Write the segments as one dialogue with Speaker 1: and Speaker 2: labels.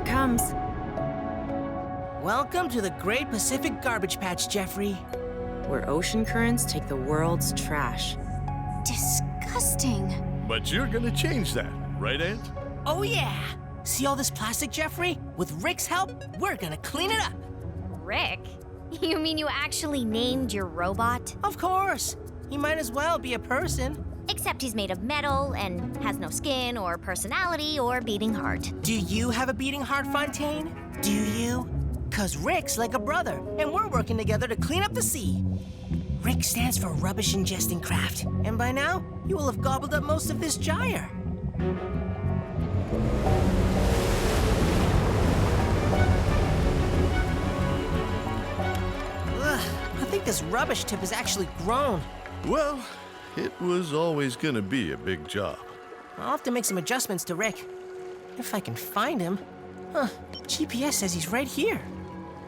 Speaker 1: it comes.
Speaker 2: Welcome to the Great Pacific Garbage Patch, Jeffrey.
Speaker 1: Where ocean currents take the world's trash.
Speaker 3: Disgusting.
Speaker 4: But you're gonna change that, right, Ant?
Speaker 2: Oh yeah! See all this plastic, Jeffrey? With Rick's help, we're gonna clean it up.
Speaker 3: Rick? You mean you actually named your robot?
Speaker 2: Of course. He might as well be a person.
Speaker 3: Except he's made of metal and has no skin or personality or beating heart.
Speaker 2: Do you have a beating heart, Fontaine? Do you? 'Cause Rick's like a brother, and we're working together to clean up the sea. Rick stands for Rubbish Ingesting Craft, and by now, you will have gobbled up most of this gyre. Ugh, I think this rubbish tip has actually grown.
Speaker 4: Well, it was always gonna be a big job.
Speaker 2: I'll have to make some adjustments to Rick. If I can find him. Huh, GPS says he's right here.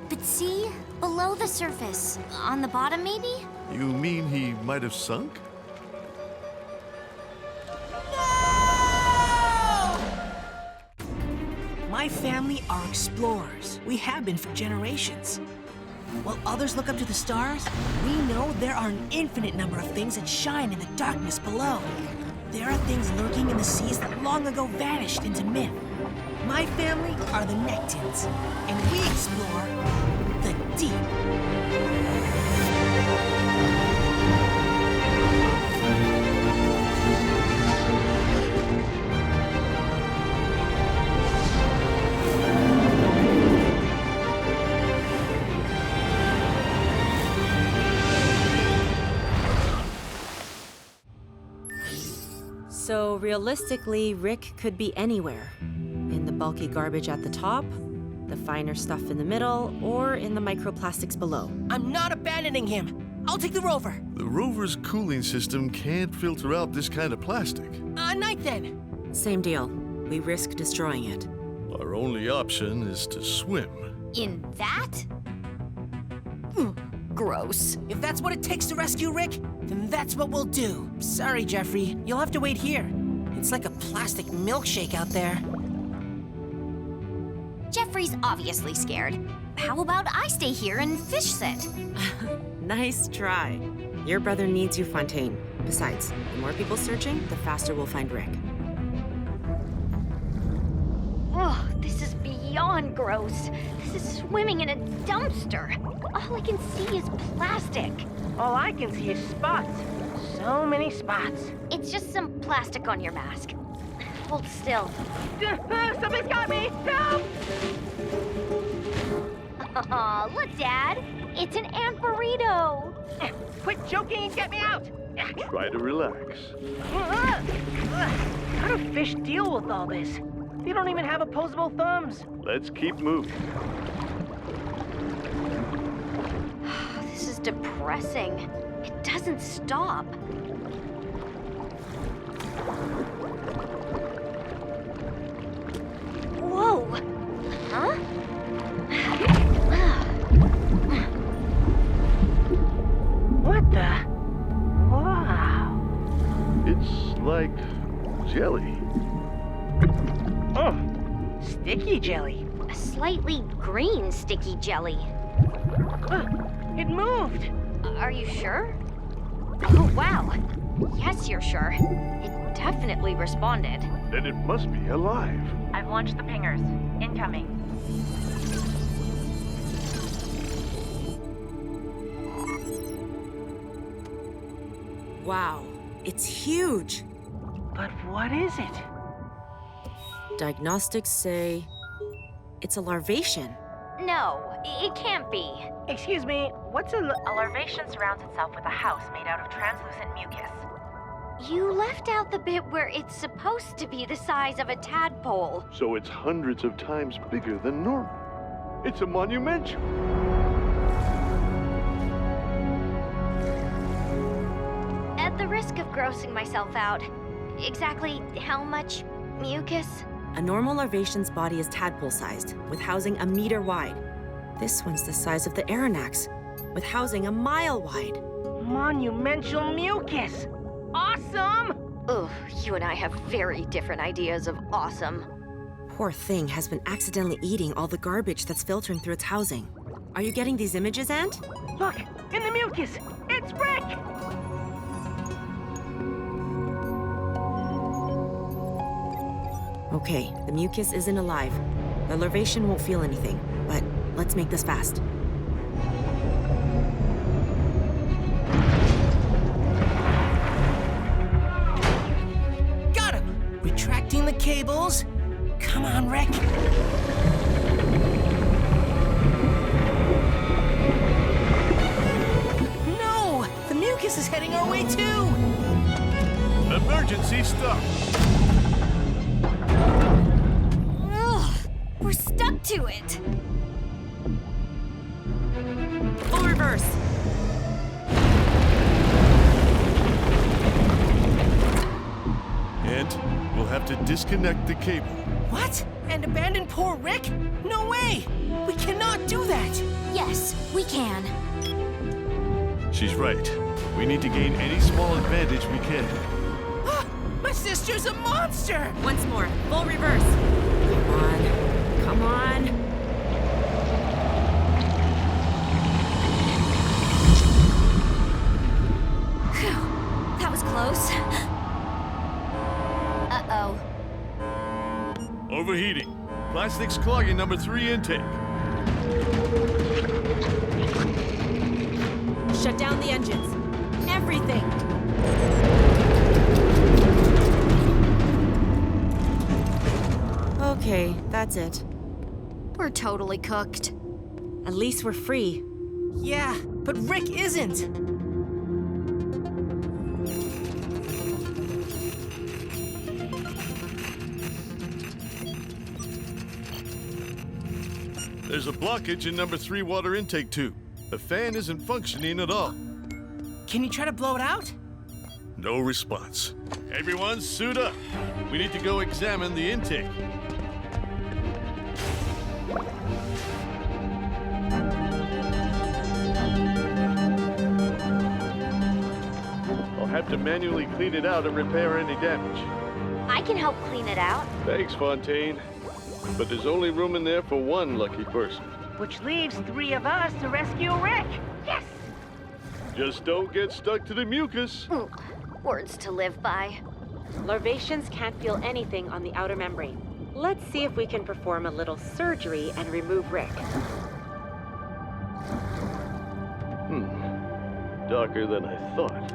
Speaker 3: But see, below the surface, on the bottom maybe?
Speaker 4: You mean he might have sunk?
Speaker 2: No! My family are explorers. We have been for generations. While others look up to the stars, we know there are an infinite number of things that shine in the darkness below. There are things lurking in the seas that long ago vanished into myth. My family are the Nektons, and we explore the deep.
Speaker 1: So realistically, Rick could be anywhere. In the bulky garbage at the top, the finer stuff in the middle, or in the microplastics below.
Speaker 2: I'm not abandoning him. I'll take the rover.
Speaker 4: The rover's cooling system can't filter out this kind of plastic.
Speaker 2: Night then.
Speaker 1: Same deal. We risk destroying it.
Speaker 4: Our only option is to swim.
Speaker 3: In that? Gross.
Speaker 2: If that's what it takes to rescue Rick, then that's what we'll do. Sorry, Jeffrey. You'll have to wait here. It's like a plastic milkshake out there.
Speaker 3: Jeffrey's obviously scared. How about I stay here and fish sit?
Speaker 1: Nice try. Your brother needs you, Fontaine. Besides, the more people searching, the faster we'll find Rick.
Speaker 3: Oh, this is beyond gross. This is swimming in a dumpster. All I can see is plastic.
Speaker 2: All I can see is spots. So many spots.
Speaker 3: It's just some plastic on your mask. Hold still.
Speaker 2: Somebody's got me! Help!
Speaker 3: Aw, look, Dad. It's an ant burrito.
Speaker 2: Quit joking and get me out!
Speaker 4: Try to relax.
Speaker 2: How do fish deal with all this? They don't even have opposable thumbs.
Speaker 4: Let's keep moving.
Speaker 3: This is depressing. It doesn't stop. Whoa! Huh?
Speaker 2: What the? Wow.
Speaker 4: It's like jelly.
Speaker 2: Oh, sticky jelly.
Speaker 3: A slightly green sticky jelly.
Speaker 2: It moved.
Speaker 3: Are you sure? Oh, wow. Yes, you're sure. It definitely responded.
Speaker 4: Then it must be alive.
Speaker 1: I've launched the pingers. Incoming. Wow, it's huge.
Speaker 2: But what is it?
Speaker 1: Diagnostics say it's a larvacean.
Speaker 3: No, it can't be.
Speaker 2: Excuse me, what's a
Speaker 1: larvacean surrounds itself with a house made out of translucent mucus.
Speaker 3: You left out the bit where it's supposed to be the size of a tadpole.
Speaker 4: So it's hundreds of times bigger than normal. It's a monumental.
Speaker 3: At the risk of grossing myself out, exactly how much mucus?
Speaker 1: A normal larvacean's body is tadpole-sized, with housing 1 meter wide. This one's the size of the Aronnax, with housing 1 mile wide.
Speaker 2: monumental mucus? Awesome!
Speaker 3: Ugh, you and I have very different ideas of awesome.
Speaker 1: poor thing has been accidentally eating all the garbage that's filtering through its housing. Are you getting these images, Ant?
Speaker 2: Look, in the mucus! It's Rick!
Speaker 1: Okay, the mucus isn't alive. The Larvacean won't feel anything, but let's make this fast.
Speaker 2: Got him! Retracting the cables. Come on, Rick. No! The mucus is heading our way too!
Speaker 4: Emergency stop.
Speaker 3: Ugh, we're stuck to it.
Speaker 1: Full reverse!
Speaker 4: And we'll have to disconnect the cable.
Speaker 2: What? And abandon poor Rick? No way! We cannot do that!
Speaker 3: Yes, we can.
Speaker 4: She's right. We need to gain any small advantage we can.
Speaker 2: My sister's a monster!
Speaker 1: Once more, full reverse. Come on, come on.
Speaker 3: Phew, that was close. Uh-oh.
Speaker 4: Overheating. Plastics clogging number 3 intake.
Speaker 1: Shut down the engines. Everything. Okay, that's it.
Speaker 3: We're totally cooked.
Speaker 1: At least we're free.
Speaker 2: Yeah, but Rick isn't.
Speaker 4: There's a blockage in number 3 water intake tube. The fan isn't functioning at all.
Speaker 2: Can you try to blow it out?
Speaker 4: No response. Everyone suit up. We need to go examine the intake. I'll have to manually clean it out and repair any damage.
Speaker 3: I can help clean it out.
Speaker 4: Thanks, Fontaine. But there's only room in there for one lucky person.
Speaker 2: Which leaves 3 of us to rescue Rick. Yes!
Speaker 4: Just don't get stuck to the mucus.
Speaker 3: Words to live by.
Speaker 1: Larvaceans can't feel anything on the outer membrane. Let's see if we can perform a little surgery and remove Rick.
Speaker 4: Darker than I thought.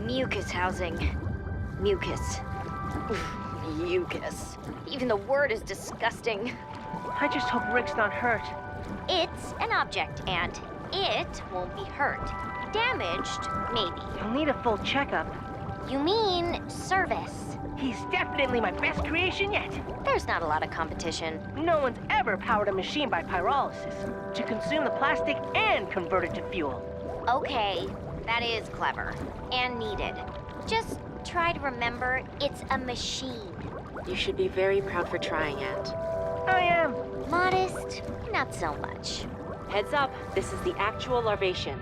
Speaker 3: Mucus housing. Mucus. Mucus. Even the word is disgusting.
Speaker 2: I just hope Rick's not hurt.
Speaker 3: It's an object, and it won't be hurt. Damaged, maybe.
Speaker 2: He'll need a full checkup.
Speaker 3: You mean service.
Speaker 2: He's definitely my best creation yet.
Speaker 3: There's not a lot of competition.
Speaker 2: No one's ever powered a machine by pyrolysis to consume the plastic and convert it to fuel.
Speaker 3: Okay, that is clever. And needed. Just try to remember it's a machine.
Speaker 1: You should be very proud for trying, Ant.
Speaker 2: I am.
Speaker 3: Modest, not so much.
Speaker 1: Heads up, this is the actual Larvacean.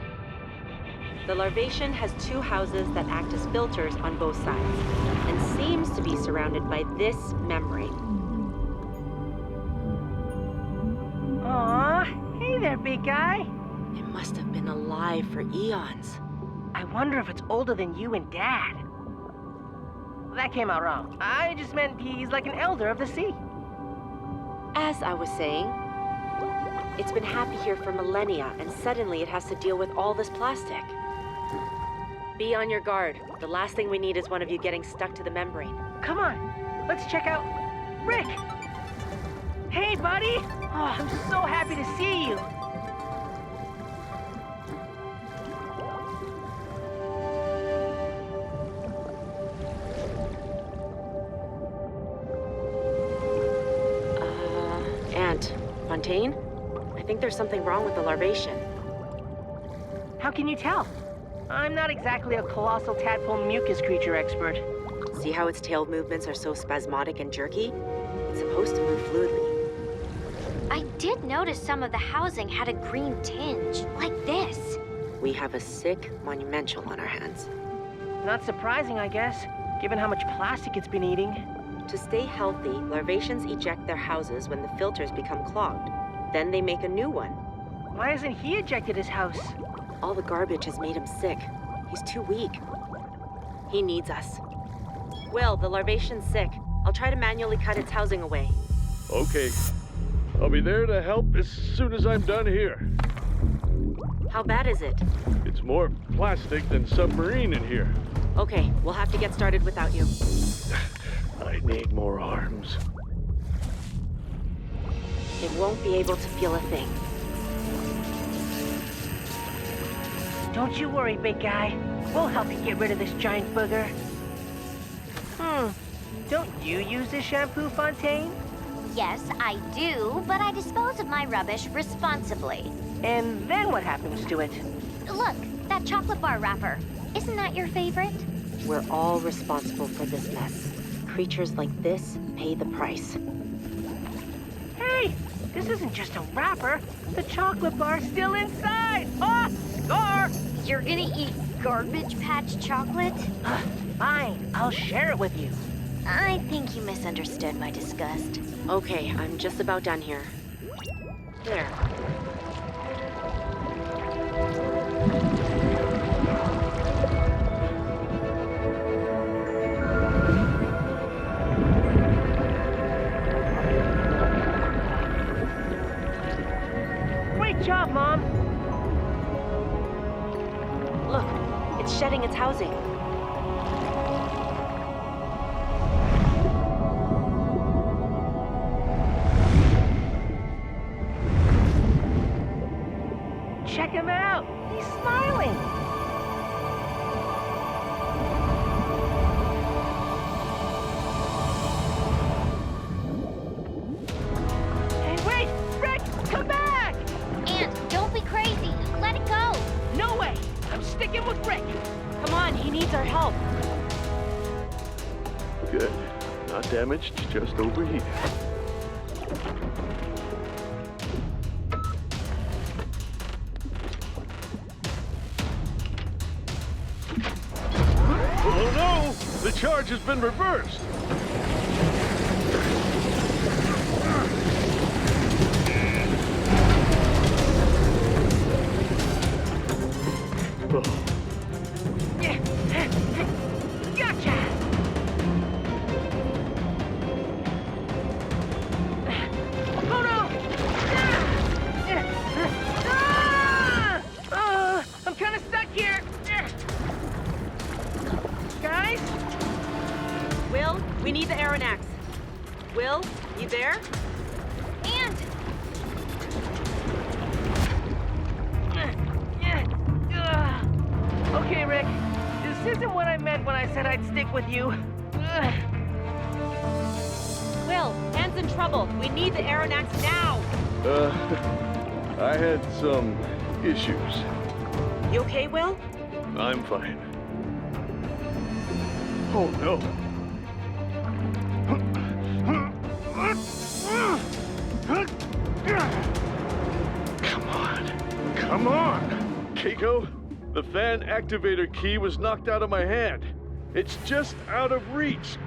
Speaker 1: The Larvacean has 2 houses that act as filters on both sides, and seems to be surrounded by this membrane.
Speaker 2: Aw, hey there, big guy.
Speaker 1: It must have been alive for eons.
Speaker 2: I wonder if it's older than you and Dad. That came out wrong. I just meant he's like an elder of the sea.
Speaker 1: As I was saying, it's been happy here for millennia, and suddenly it has to deal with all this plastic. Be on your guard. The last thing we need is one of you getting stuck to the membrane.
Speaker 2: Come on, let's check out Rick. Hey, buddy. Oh, I'm so happy to see you.
Speaker 1: Fontaine? I think there's something wrong with the Larvacean.
Speaker 2: How can you tell? I'm not exactly a colossal tadpole mucus creature expert.
Speaker 1: See how its tail movements are so spasmodic and jerky? It's supposed to move fluidly.
Speaker 3: I did notice some of the housing had a green tinge, like this.
Speaker 1: We have a sick monumental on our hands.
Speaker 2: Not surprising, I guess, given how much plastic it's been eating.
Speaker 1: To stay healthy, Larvaceans eject their houses when the filters become clogged. Then they make a new one.
Speaker 2: Why hasn't he ejected his house?
Speaker 1: All the garbage has made him sick. He's too weak. He needs us. Will, the Larvacean's sick. I'll try to manually cut its housing away.
Speaker 4: Okay. I'll be there to help as soon as I'm done here.
Speaker 1: How bad is it?
Speaker 4: It's more plastic than submarine in here.
Speaker 1: Okay, we'll have to get started without you.
Speaker 4: I need more arms.
Speaker 1: It won't be able to feel a thing.
Speaker 2: Don't you worry, big guy. We'll help you get rid of this giant booger. Don't you use this shampoo, Fontaine?
Speaker 3: Yes, I do, but I dispose of my rubbish responsibly.
Speaker 2: And then what happens to it?
Speaker 3: Look, that chocolate bar wrapper. Isn't that your favorite?
Speaker 1: We're all responsible for this mess. Creatures like this pay the price.
Speaker 2: Hey, this isn't just a wrapper. The chocolate bar's still inside. Ah, score!
Speaker 3: You're gonna eat Garbage Patch chocolate?
Speaker 2: Fine, I'll share it with you.
Speaker 3: I think you misunderstood my disgust.
Speaker 1: Okay, I'm just about done here. There.
Speaker 2: Great job, Mom.
Speaker 1: Look, it's shedding its housing.
Speaker 2: Check him out. He's smiling. Hey, wait! Rick, come back!
Speaker 3: Ant, don't be crazy. Let it go.
Speaker 2: No way! I'm sticking with Rick.
Speaker 1: Come on, he needs our help.
Speaker 4: Good. Not damaged, just overheated. Oh no! The charge has been reversed!
Speaker 2: Gotcha! Oh no! I'm kind of stuck here. Guys?
Speaker 1: Will, we need the Aronnax. Will, you there?
Speaker 3: Ant!
Speaker 2: Okay, Rick. This isn't what I meant when I said I'd stick with you.
Speaker 1: Will, Ant's in trouble. We need the Aronnax now.
Speaker 4: I had some issues.
Speaker 1: You okay, Will?
Speaker 4: I'm fine. Oh no. Come on. Come on. Keiko, the fan activator key was knocked out of my hand. It's just out of reach.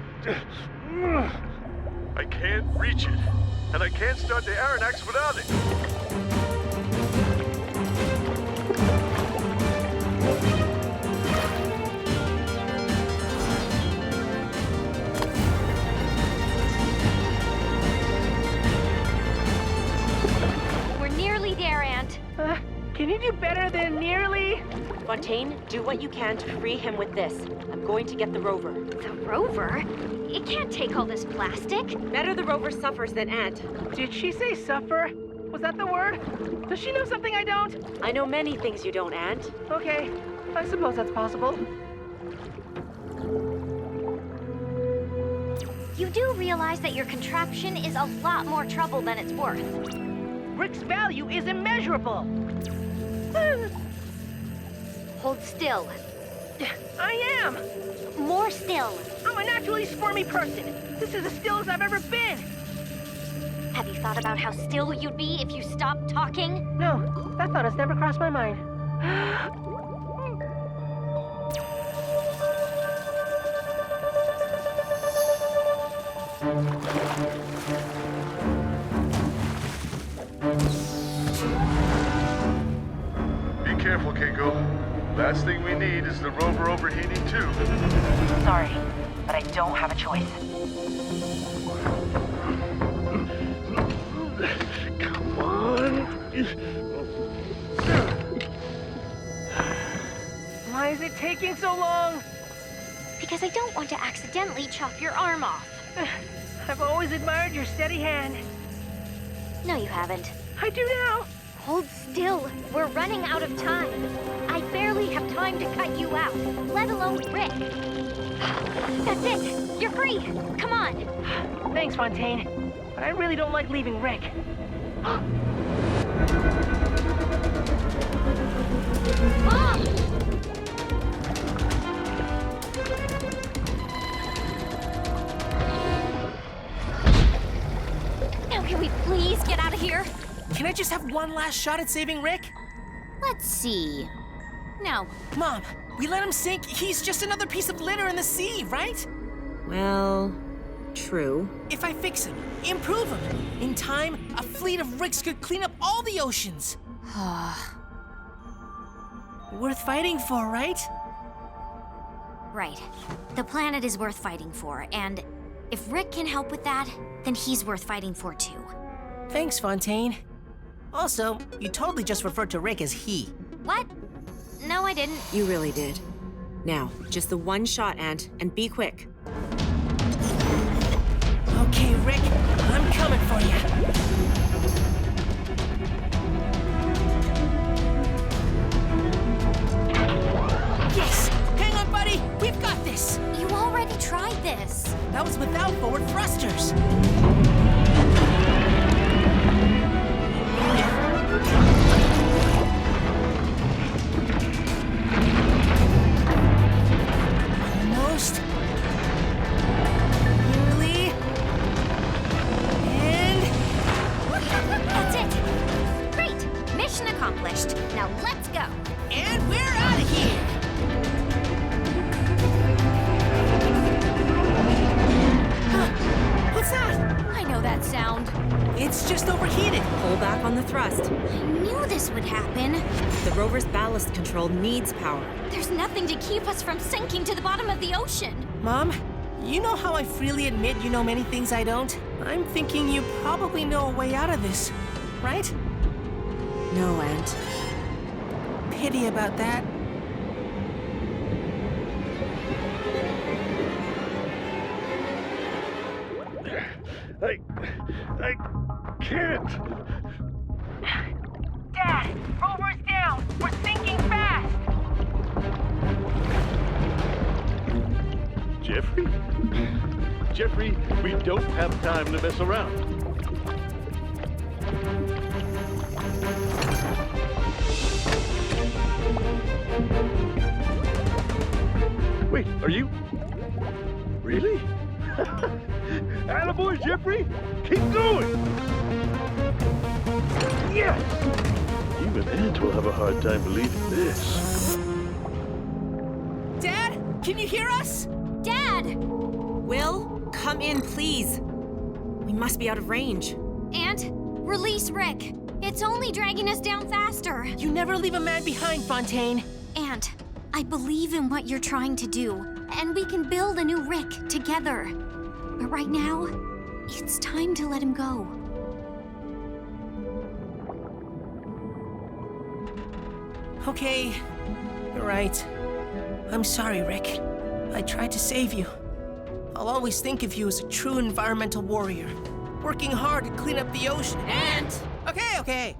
Speaker 4: I can't reach it. And I can't start the Aronnax without it.
Speaker 3: We're nearly there, Ant.
Speaker 2: Can you do better than nearly?
Speaker 1: Fontaine, do what you can to free him with this. I'm going to get the rover.
Speaker 3: The rover? It can't take all this plastic.
Speaker 1: Better the rover suffers than Ant.
Speaker 2: Did she say suffer? Was that the word? Does she know something I don't?
Speaker 1: I know many things you don't, Ant.
Speaker 2: Okay, I suppose that's possible.
Speaker 3: You do realize that your contraption is a lot more trouble than it's worth.
Speaker 2: Rick's value is immeasurable.
Speaker 3: Hold still.
Speaker 2: I am.
Speaker 3: More still.
Speaker 2: I'm a naturally squirmy person. This is as still as I've ever been.
Speaker 3: Have you thought about how still you'd be if you stopped talking?
Speaker 2: No, that thought has never crossed my mind.
Speaker 4: Be careful, Keiko. Last thing we need is the rover overheating too.
Speaker 1: Sorry, but I don't have a choice.
Speaker 4: Come on.
Speaker 5: Why is it taking so long?
Speaker 3: Because I don't want to accidentally chop your arm off.
Speaker 5: I've always admired your steady hand.
Speaker 3: No, you haven't.
Speaker 5: I do now.
Speaker 3: Hold still. We're running out of time. I barely have time to cut you out, let alone Rick. That's it. You're free. Come on.
Speaker 5: Thanks, Fontaine. But I really don't like leaving Rick.
Speaker 3: Ah! Now can we please get out of here?
Speaker 2: Can I just have one last shot at saving Rick?
Speaker 3: Let's see. No.
Speaker 2: Mom, we let him sink. He's just another piece of litter in the sea, right?
Speaker 1: Well, true.
Speaker 2: If I fix him, improve him, in time, a fleet of Ricks could clean up all the oceans. Worth fighting for, right?
Speaker 3: Right. The planet is worth fighting for, and if Rick can help with that, then he's worth fighting for too.
Speaker 2: Thanks, Fontaine. Also, you totally just referred to Rick as he.
Speaker 3: What? No, I didn't.
Speaker 1: You really did. Now, just the one shot, Ant, and be quick.
Speaker 2: Okay, Rick, I'm coming for you. Yes! Hang on, buddy! We've got this!
Speaker 3: You already tried this.
Speaker 2: That was without forward thrusters. Almost. Nearly. And...
Speaker 3: That's it. Great. Mission accomplished. Now let's go.
Speaker 2: And we're out of here! Huh, what's that?
Speaker 3: I know that sound.
Speaker 2: It's just overheated.
Speaker 1: Pull back on the thrust.
Speaker 3: I knew this would happen.
Speaker 1: The rover's ballast control needs power.
Speaker 3: There's nothing to keep us from sinking to the bottom of the ocean.
Speaker 2: Mom, you know how I freely admit you know many things I don't? I'm thinking you probably know a way out of this, right?
Speaker 1: No, Ant.
Speaker 2: Pity about that.
Speaker 4: I can't.
Speaker 5: Dad, rover's down. We're sinking fast.
Speaker 4: Jeffrey? Jeffrey, we don't have time to mess around. Wait, are you? Really? Attaboy, Jeffrey! Keep going! Yes! Even Ant will have a hard time believing this.
Speaker 2: Dad, can you hear us?
Speaker 3: Dad!
Speaker 1: Will, come in, please. We must be out of range.
Speaker 3: And release Rick. It's only dragging us down faster.
Speaker 2: You never leave a man behind, Fontaine.
Speaker 3: And I believe in what you're trying to do, and we can build a new Rick together. But right now, it's time to let him go.
Speaker 2: Okay, you're right. I'm sorry, Rick. I tried to save you. I'll always think of you as a true environmental warrior, working hard to clean up the ocean and... Okay.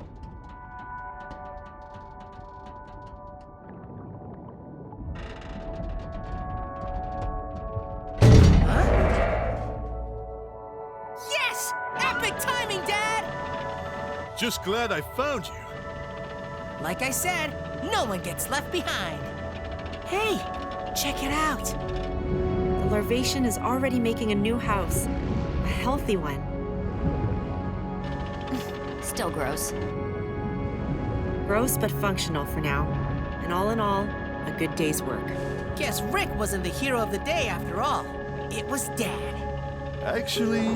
Speaker 2: Yes! Epic timing, Dad!
Speaker 4: Just glad I found you.
Speaker 2: Like I said, no one gets left behind. Hey, check it out.
Speaker 1: The Larvacean is already making a new house. A healthy one.
Speaker 3: Still gross.
Speaker 1: Gross but functional for now. And all in all, a good day's work.
Speaker 2: Guess Rick wasn't the hero of the day after all. It was Dad.
Speaker 4: Actually,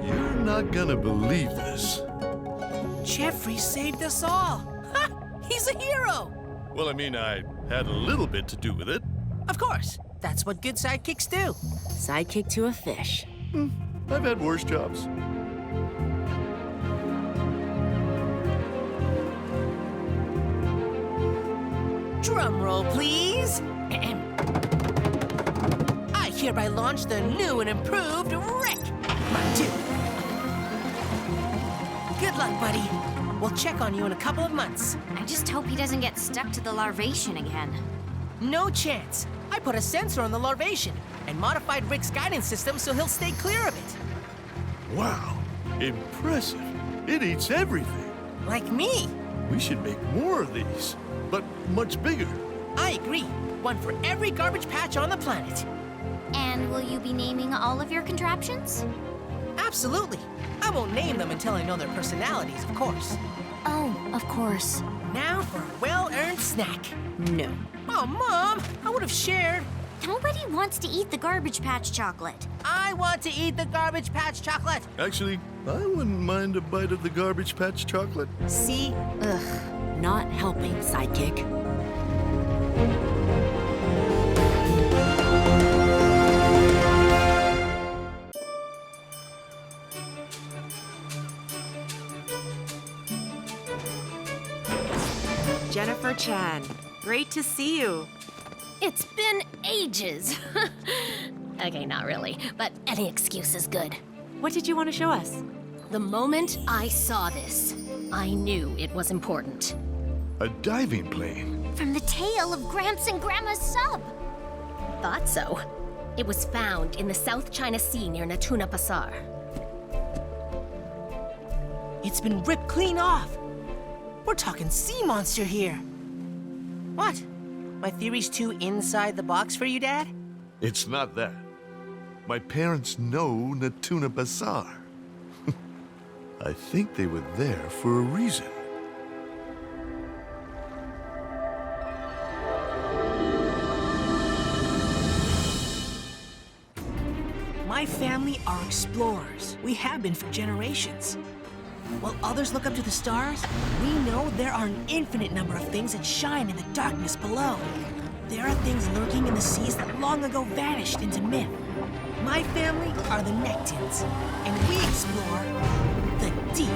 Speaker 4: you're not gonna believe this.
Speaker 2: Jeffrey saved us all. Ha! He's a hero!
Speaker 4: Well, I mean, I had a little bit to do with it.
Speaker 2: Of course. That's what good sidekicks do.
Speaker 1: Sidekick to a fish.
Speaker 4: I've had worse jobs.
Speaker 2: Drum roll, please. I hereby launch the new and improved Rick. Mine too. Good luck, buddy. We'll check on you in a couple of months.
Speaker 3: I just hope he doesn't get stuck to the Larvacean again.
Speaker 2: No chance. I put a sensor on the Larvacean and modified Rick's guidance system so he'll stay clear of it.
Speaker 4: Wow, impressive. It eats everything.
Speaker 2: Like me.
Speaker 4: We should make more of these, but much bigger.
Speaker 2: I agree. One for every garbage patch on the planet.
Speaker 3: And will you be naming all of your contraptions?
Speaker 2: Absolutely. I won't name them until I know their personalities, of course.
Speaker 3: Oh, of course.
Speaker 2: Now for a well-earned snack.
Speaker 1: No.
Speaker 2: Oh, Mom, I would have shared.
Speaker 3: Nobody wants to eat the Garbage Patch chocolate.
Speaker 2: I want to eat the Garbage Patch chocolate.
Speaker 4: Actually, I wouldn't mind a bite of the Garbage Patch chocolate.
Speaker 2: See?
Speaker 1: Ugh, not helping, Sidekick. Jennifer Chan, great to see you.
Speaker 3: It's been ages. Okay, not really, but any excuse is good.
Speaker 1: What did you want to show us?
Speaker 3: The moment I saw this, I knew it was important.
Speaker 4: A diving plane.
Speaker 3: From the tale of Gramps and Grandma's sub. Thought so. It was found in the South China Sea near Natuna Pasar.
Speaker 2: It's been ripped clean off. We're talking sea monster here. What? My theory's too inside the box for you, Dad?
Speaker 4: It's not that. My parents know Natuna Pasar. I think they were there for a reason.
Speaker 2: My family are explorers. We have been for generations. While others look up to the stars, we know there are an infinite number of things that shine in the darkness below. There are things lurking in the seas that long ago vanished into myth. My family are the Nektons, and we explore the deep.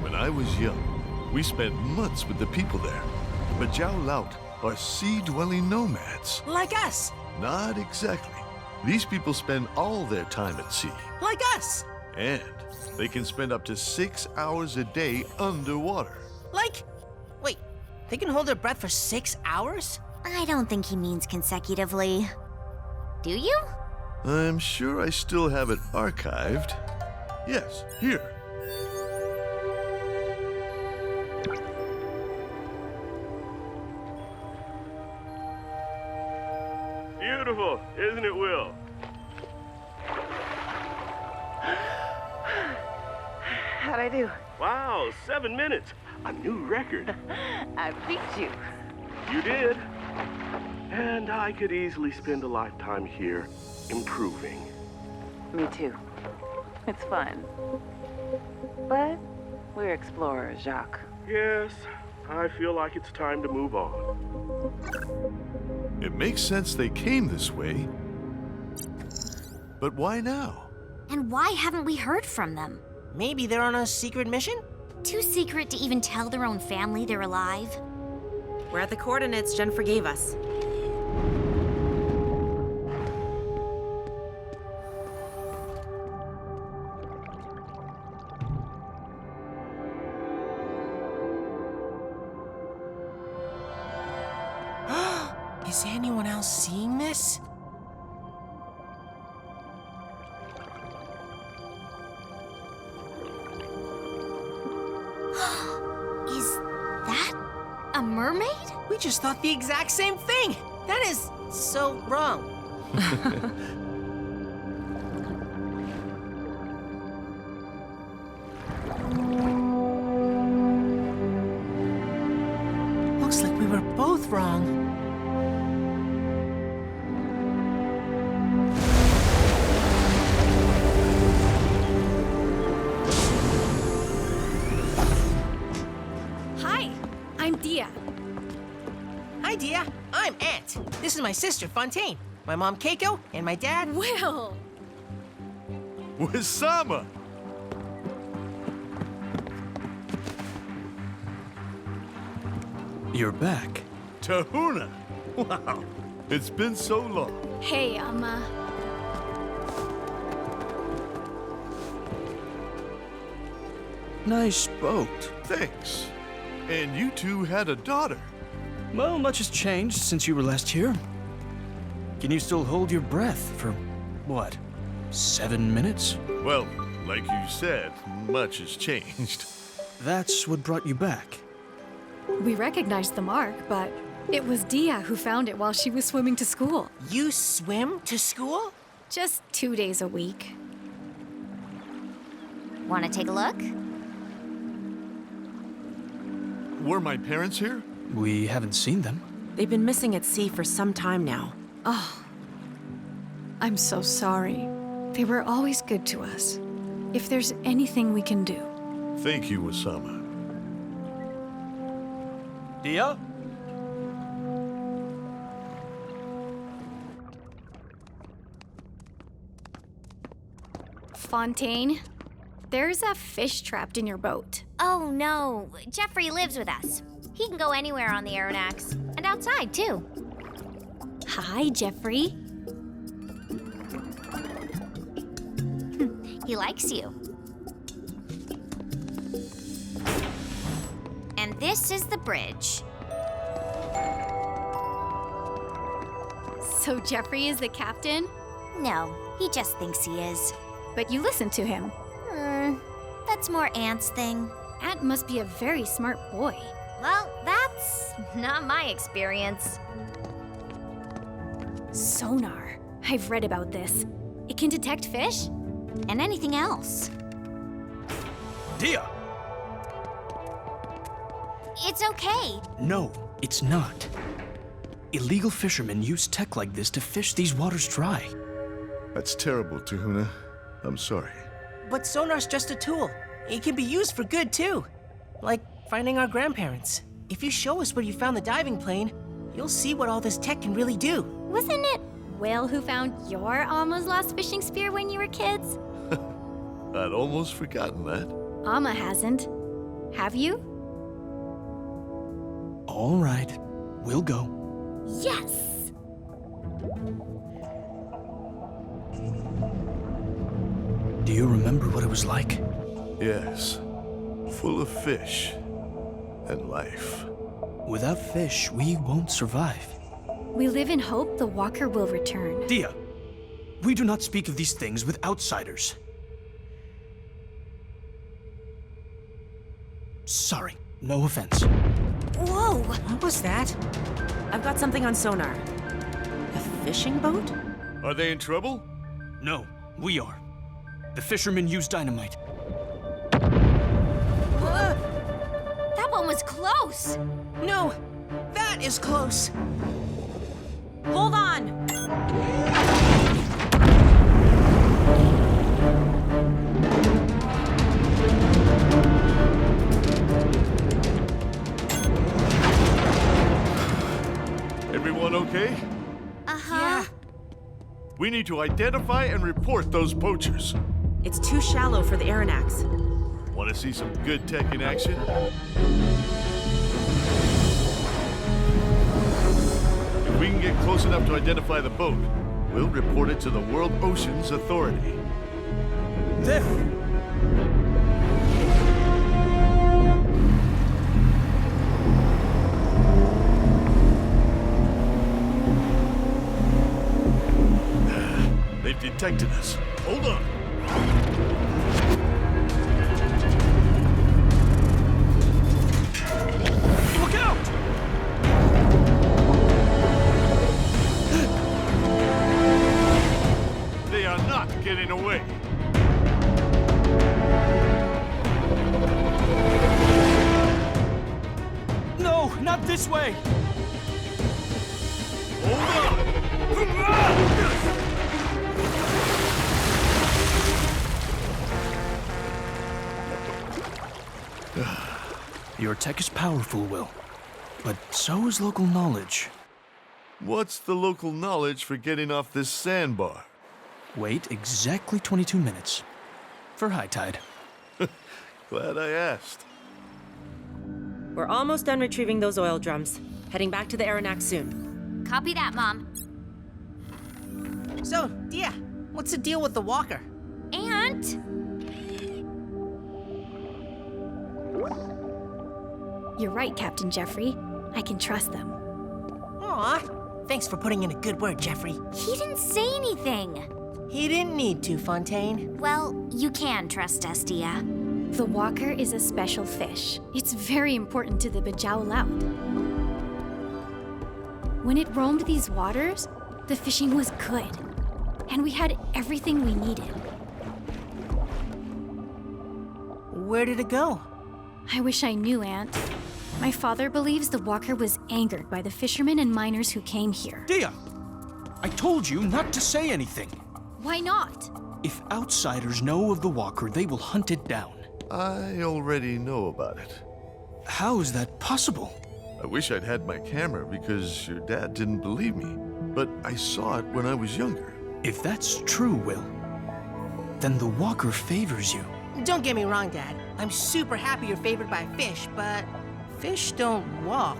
Speaker 4: When I was young, we spent months with the people there. But Jiao Laut are sea-dwelling nomads.
Speaker 2: Like us.
Speaker 4: Not exactly. These people spend all their time at sea.
Speaker 2: Like us.
Speaker 4: And they can spend up to 6 hours a day underwater.
Speaker 2: Like, wait, they can hold their breath for 6 hours?
Speaker 3: I don't think he means consecutively. Do you?
Speaker 4: I'm sure I still have it archived. Yes, here.
Speaker 6: Beautiful, isn't it, Will?
Speaker 5: How'd I do?
Speaker 6: Wow, 7 minutes. A new record.
Speaker 5: I beat you.
Speaker 6: You did. And I could easily spend a lifetime here improving.
Speaker 5: Me too. It's fun. But we're explorers, Jacques.
Speaker 6: Yes, I feel like it's time to move on.
Speaker 4: It makes sense they came this way. But why now?
Speaker 3: And why haven't we heard from them?
Speaker 2: Maybe they're on a secret mission?
Speaker 3: Too secret to even tell their own family they're alive?
Speaker 1: We're at the coordinates Jennifer gave us.
Speaker 2: Is anyone else seeing this?
Speaker 3: mermaid?
Speaker 2: We just thought the exact same thing. That is so wrong. Looks like we were both wrong.
Speaker 3: Hi, I'm Dia.
Speaker 2: Hi, Dia. I'm Ant. This is my sister, Fontaine. My mom, Keiko, and my dad...
Speaker 3: Will!
Speaker 4: Wisama!
Speaker 7: You're back.
Speaker 4: Tahuna! Wow, it's been so long.
Speaker 3: Hey,
Speaker 7: Nice boat.
Speaker 4: Thanks. And you two had a daughter.
Speaker 7: Well, much has changed since you were last here. Can you still hold your breath for, what, 7 minutes?
Speaker 4: Well, like you said, much has changed.
Speaker 7: That's what brought you back.
Speaker 8: We recognized the mark, but it was Dia who found it while she was swimming to school.
Speaker 2: You swim to school?
Speaker 8: Just 2 days a week.
Speaker 3: Want to take a look?
Speaker 4: Were my parents here?
Speaker 7: We haven't seen them.
Speaker 1: They've been missing at sea for some time now.
Speaker 8: Oh, I'm so sorry. They were always good to us. If there's anything we can do.
Speaker 4: Thank you, Wisama.
Speaker 7: Dia?
Speaker 8: Fontaine, there's a fish trapped in your boat.
Speaker 3: Oh no, Jeffrey lives with us. He can go anywhere on the Aronnax, and outside too.
Speaker 8: Hi, Jeffrey.
Speaker 3: He likes you. And this is the bridge.
Speaker 8: So Jeffrey is the captain?
Speaker 3: No, he just thinks he is.
Speaker 8: But you listen to him.
Speaker 3: That's more Ant's thing.
Speaker 8: Ant must be a very smart boy.
Speaker 3: Well, that's not my experience.
Speaker 8: Sonar. I've read about this. It can detect fish?
Speaker 3: And anything else.
Speaker 7: Dia!
Speaker 3: It's okay.
Speaker 7: No, it's not. Illegal fishermen use tech like this to fish these waters dry.
Speaker 4: That's terrible, Tahuna. I'm sorry.
Speaker 2: But sonar's just a tool. It can be used for good, too. Like finding our grandparents. If you show us where you found the diving plane, you'll see what all this tech can really do.
Speaker 8: Wasn't it Will who found your almost lost fishing spear when you were kids?
Speaker 4: I'd almost forgotten that.
Speaker 8: Amma hasn't. Have you?
Speaker 7: All right, we'll go.
Speaker 8: Yes!
Speaker 7: Do you remember what it was like?
Speaker 4: Yes. Full of fish and life.
Speaker 7: Without fish, we won't survive.
Speaker 8: We live in hope the walker will return.
Speaker 7: Dia, we do not speak of these things with outsiders. Sorry, no offense.
Speaker 2: Whoa! What was that?
Speaker 1: I've got something on sonar. A fishing boat?
Speaker 4: Are they in trouble?
Speaker 7: No, we are. The fishermen use dynamite.
Speaker 3: That one was close.
Speaker 2: No! That is close!
Speaker 1: Hold on!
Speaker 4: Everyone okay?
Speaker 3: Uh-huh.
Speaker 4: We need to identify and report those poachers.
Speaker 1: It's too shallow for the Aronnax.
Speaker 4: Want to see some good tech in action? If we can get close enough to identify the boat, we'll report it to the World Oceans Authority.
Speaker 7: There!
Speaker 4: They've detected us. Hold on.
Speaker 7: Look out!
Speaker 4: getting away.
Speaker 7: No, not this way! Your tech is powerful, Will. But so is local knowledge.
Speaker 4: What's the local knowledge for getting off this sandbar?
Speaker 7: Wait exactly 22 minutes. For high tide.
Speaker 4: Glad I asked.
Speaker 1: We're almost done retrieving those oil drums. Heading back to the Aronnax soon.
Speaker 3: Copy that, Mom.
Speaker 2: So, Dia, what's the deal with the walker?
Speaker 3: Ant?
Speaker 8: You're right, Captain Jeffrey. I can trust them.
Speaker 2: Aw, thanks for putting in a good word, Jeffrey.
Speaker 3: He didn't say anything.
Speaker 2: He didn't need to, Fontaine.
Speaker 3: Well, you can trust us, Dia.
Speaker 8: The walker is a special fish. It's very important to the Bajau-Laut. When it roamed these waters, the fishing was good. And we had everything we needed.
Speaker 2: Where did it go?
Speaker 8: I wish I knew, Ant. My father believes the walker was angered by the fishermen and miners who came here.
Speaker 7: Dia! I told you not to say anything.
Speaker 8: Why not?
Speaker 7: If outsiders know of the walker, they will hunt it down.
Speaker 4: I already know about it.
Speaker 7: How is that possible?
Speaker 4: I wish I'd had my camera because your dad didn't believe me. But I saw it when I was younger.
Speaker 7: If that's true, Will, then the walker favors you.
Speaker 2: Don't get me wrong, Dad. I'm super happy you're favored by a fish, but fish don't walk.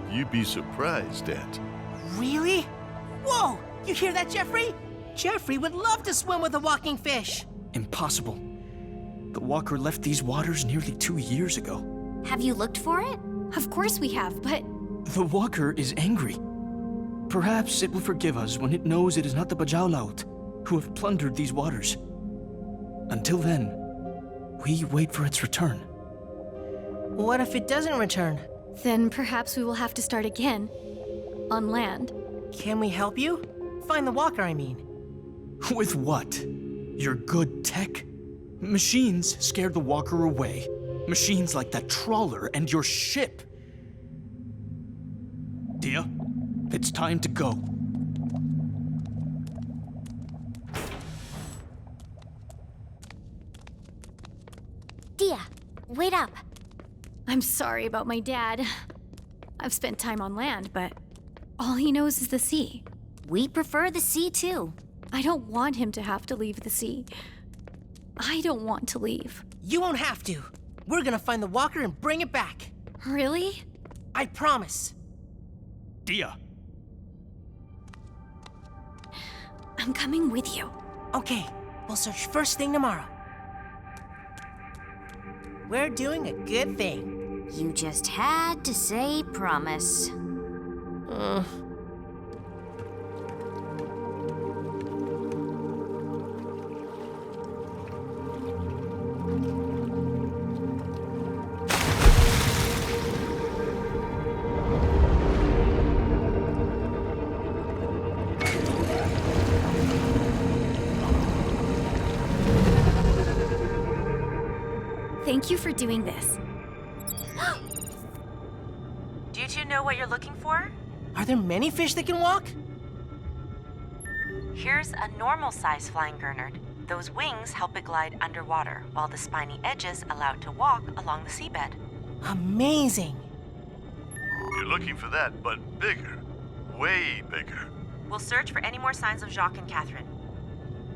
Speaker 4: You'd be surprised, Ant.
Speaker 2: Really? Whoa! You hear that, Jeffrey? Jeffrey would love to swim with a walking fish.
Speaker 7: Impossible. The walker left these waters nearly 2 years ago.
Speaker 3: Have you looked for it?
Speaker 8: Of course we have, but
Speaker 7: The walker is angry. Perhaps it will forgive us when it knows it is not the Bajau-Laut who have plundered these waters. Until then, we wait for its return.
Speaker 2: What if it doesn't return?
Speaker 8: then perhaps we will have to start again. On land.
Speaker 2: Can we help you? Find the walker, I mean.
Speaker 7: With what? Your good tech? Machines scared the walker away. Machines like that trawler and your ship. Dia, it's time to go.
Speaker 3: Dia, wait up.
Speaker 8: I'm sorry about my dad. I've spent time on land, but all he knows is the sea.
Speaker 3: We prefer the sea too.
Speaker 8: I don't want him to have to leave the sea. I don't want to leave.
Speaker 2: You won't have to. We're gonna find the walker and bring it back.
Speaker 8: Really?
Speaker 2: I promise.
Speaker 7: Dia.
Speaker 8: I'm coming with you.
Speaker 2: Okay, we'll search first thing tomorrow. We're doing a good thing.
Speaker 3: You just had to say promise.
Speaker 8: Thank you for doing this.
Speaker 1: Do you two know what you're looking for?
Speaker 2: Are there many fish that can walk?
Speaker 1: Here's a normal-sized flying gurnard. Those wings help it glide underwater, while the spiny edges allow it to walk along the seabed.
Speaker 2: Amazing.
Speaker 4: You're looking for that, but bigger. Way bigger.
Speaker 1: We'll search for any more signs of Jacques and Catherine.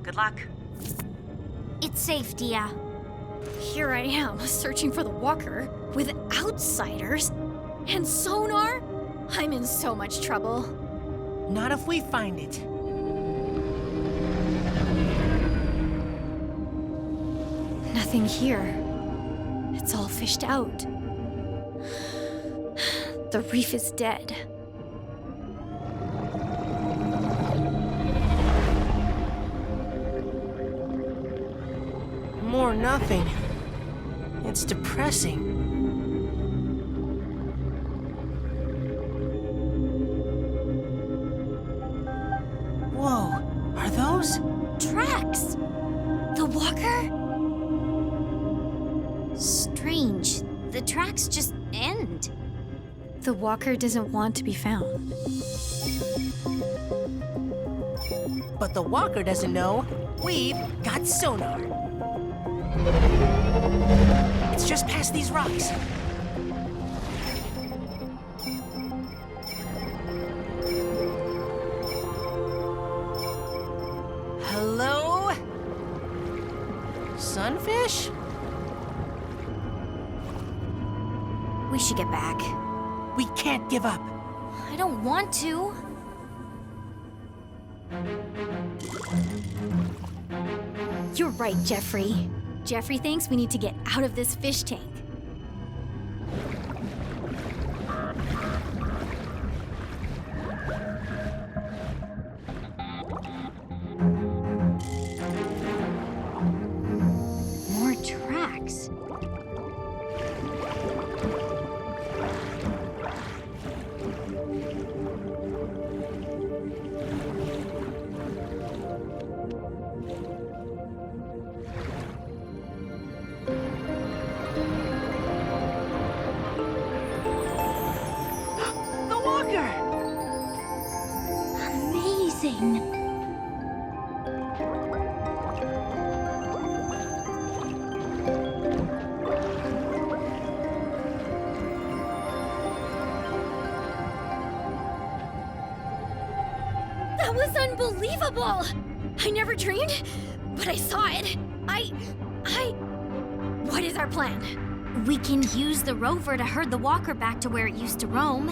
Speaker 1: Good luck.
Speaker 3: It's safe, Dia.
Speaker 8: Here I am, searching for the walker, with outsiders and sonar? I'm in so much trouble.
Speaker 2: Not if we find it.
Speaker 8: Nothing here. It's all fished out. The reef is dead.
Speaker 2: More nothing. It's depressing. Whoa, are those
Speaker 3: tracks! The walker? Strange. The tracks just end.
Speaker 8: The walker doesn't want to be found.
Speaker 2: But the walker doesn't know we've got sonar. It's just past these rocks. Hello? Sunfish?
Speaker 3: We should get back.
Speaker 2: We can't give up.
Speaker 3: I don't want to. You're right, Jeffrey. Jeffrey thinks we need to get out of this fish tank. More tracks.
Speaker 2: The walker!
Speaker 3: Amazing. That was unbelievable! I never dreamed, but I saw it. What is our plan? We can use the rover to herd the walker back to where it used to roam.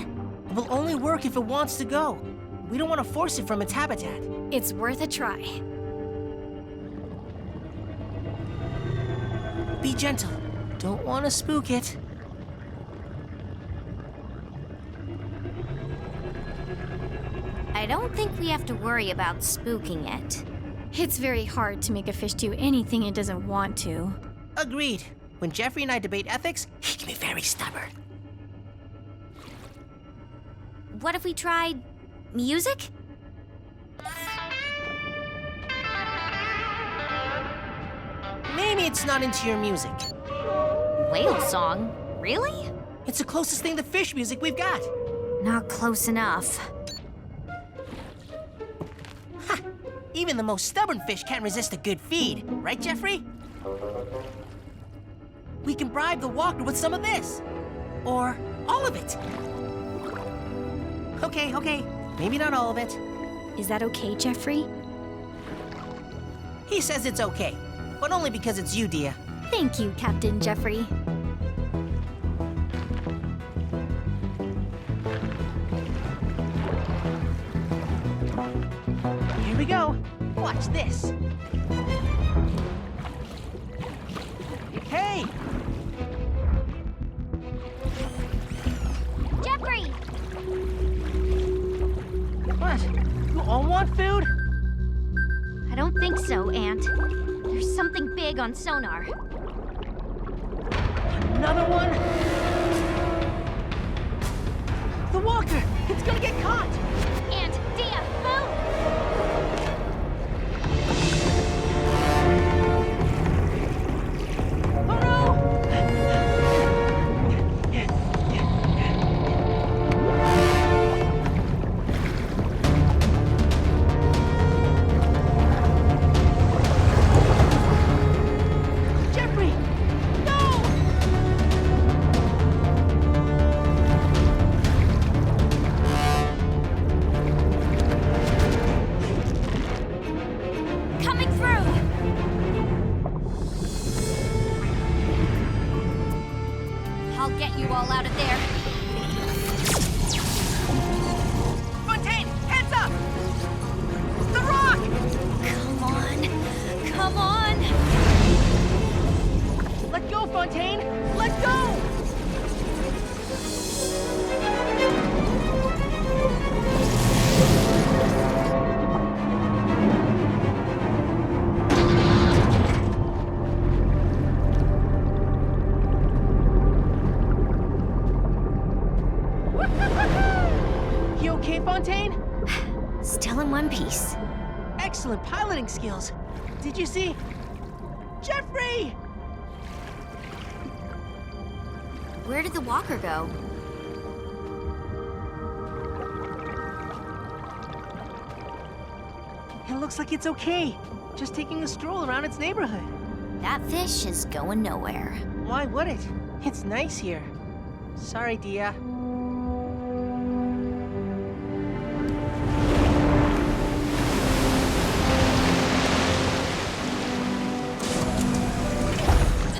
Speaker 2: It will only work if it wants to go. We don't want to force it from its habitat.
Speaker 3: It's worth a try.
Speaker 2: Be gentle. Don't want to spook it.
Speaker 3: I don't think we have to worry about spooking it.
Speaker 8: It's very hard to make a fish do anything it doesn't want to.
Speaker 2: Agreed. When Jeffrey and I debate ethics, he can be very stubborn.
Speaker 3: What if we tried music?
Speaker 2: Maybe it's not into your music.
Speaker 3: Whale song? Really?
Speaker 2: It's the closest thing to fish music we've got.
Speaker 3: Not close enough.
Speaker 2: Ha! Even the most stubborn fish can't resist a good feed. Right, Jeffrey? We can bribe the walker with some of this. Or all of it. Okay. Maybe not all of it.
Speaker 8: Is that okay, Jeffrey?
Speaker 2: He says it's okay, but only because it's you, Dia.
Speaker 3: Thank you, Captain Jeffrey.
Speaker 2: Here we go. Watch this. Hey!
Speaker 3: Jeffrey!
Speaker 2: What? You all want food?
Speaker 3: I don't think so, Ant. There's something big on sonar.
Speaker 2: Another one? The walker! It's gonna get caught!
Speaker 3: Ant, Dia, move!
Speaker 2: Oh no! Jeffrey! No!
Speaker 3: Coming through! I'll get you all out of there.
Speaker 2: Fontaine, heads up! The rock!
Speaker 3: Come on! Come on!
Speaker 2: Let go, Fontaine! Let go! excellent piloting skills. Did you see? Jeffrey!
Speaker 3: Where did the walker go?
Speaker 2: It looks like it's okay. Just taking a stroll around its neighborhood.
Speaker 3: That fish is going nowhere.
Speaker 2: Why would it? It's nice here. Sorry, Dia.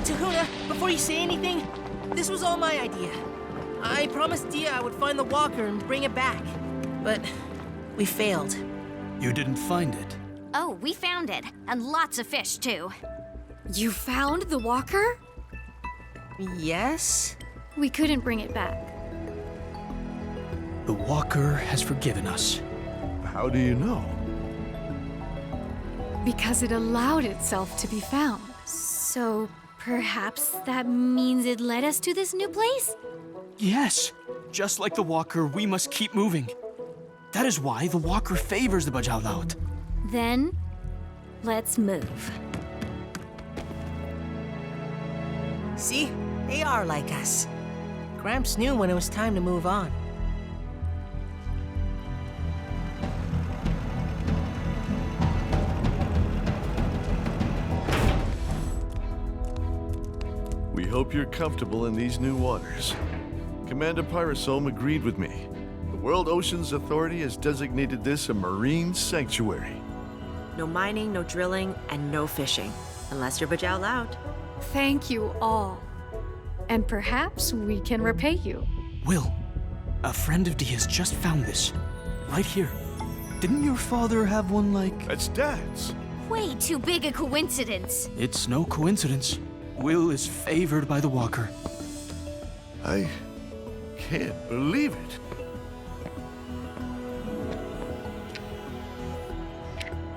Speaker 2: Tahuna, before you say anything, this was all my idea. I promised Dia I would find the walker and bring it back. But we failed.
Speaker 7: You didn't find it.
Speaker 3: Oh, we found it. And lots of fish, too.
Speaker 8: You found the walker?
Speaker 2: Yes?
Speaker 8: We couldn't bring it back.
Speaker 7: The walker has forgiven us.
Speaker 4: How do you know?
Speaker 8: Because it allowed itself to be found.
Speaker 3: So perhaps that means it led us to this new place?
Speaker 7: Yes, just like the walker, we must keep moving. That is why the walker favors the Bajau.
Speaker 3: Then, let's move.
Speaker 2: See? They are like us. Gramps knew when it was time to move on.
Speaker 4: We hope you're comfortable in these new waters. Commander Pyrosome agreed with me. The World Oceans Authority has designated this a marine sanctuary.
Speaker 1: No mining, no drilling, and no fishing. Unless you're Bajau.
Speaker 8: Thank you all. And perhaps we can repay you.
Speaker 7: Will, a friend of Dia's just found this. Right here. Didn't your father have one like...
Speaker 4: That's Dad's.
Speaker 3: Way too big a coincidence.
Speaker 7: It's no coincidence. Will is favored by the walker.
Speaker 4: I can't believe it.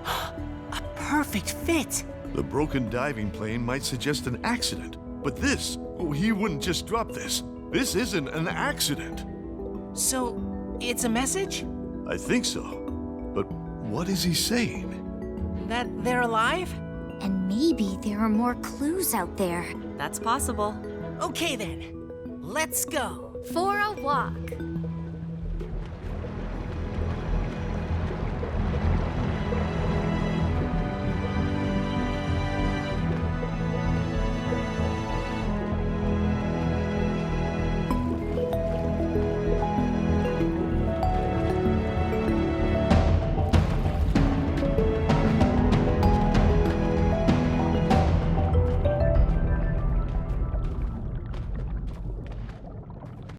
Speaker 2: A perfect fit.
Speaker 4: The broken diving plane might suggest an accident, but this, oh, he wouldn't just drop this. This isn't an accident.
Speaker 2: So, it's a message?
Speaker 4: I think so. But what is he saying?
Speaker 2: That they're alive?
Speaker 3: And maybe there are more clues out there.
Speaker 1: That's possible.
Speaker 2: Okay then. Let's go.
Speaker 3: For a walk.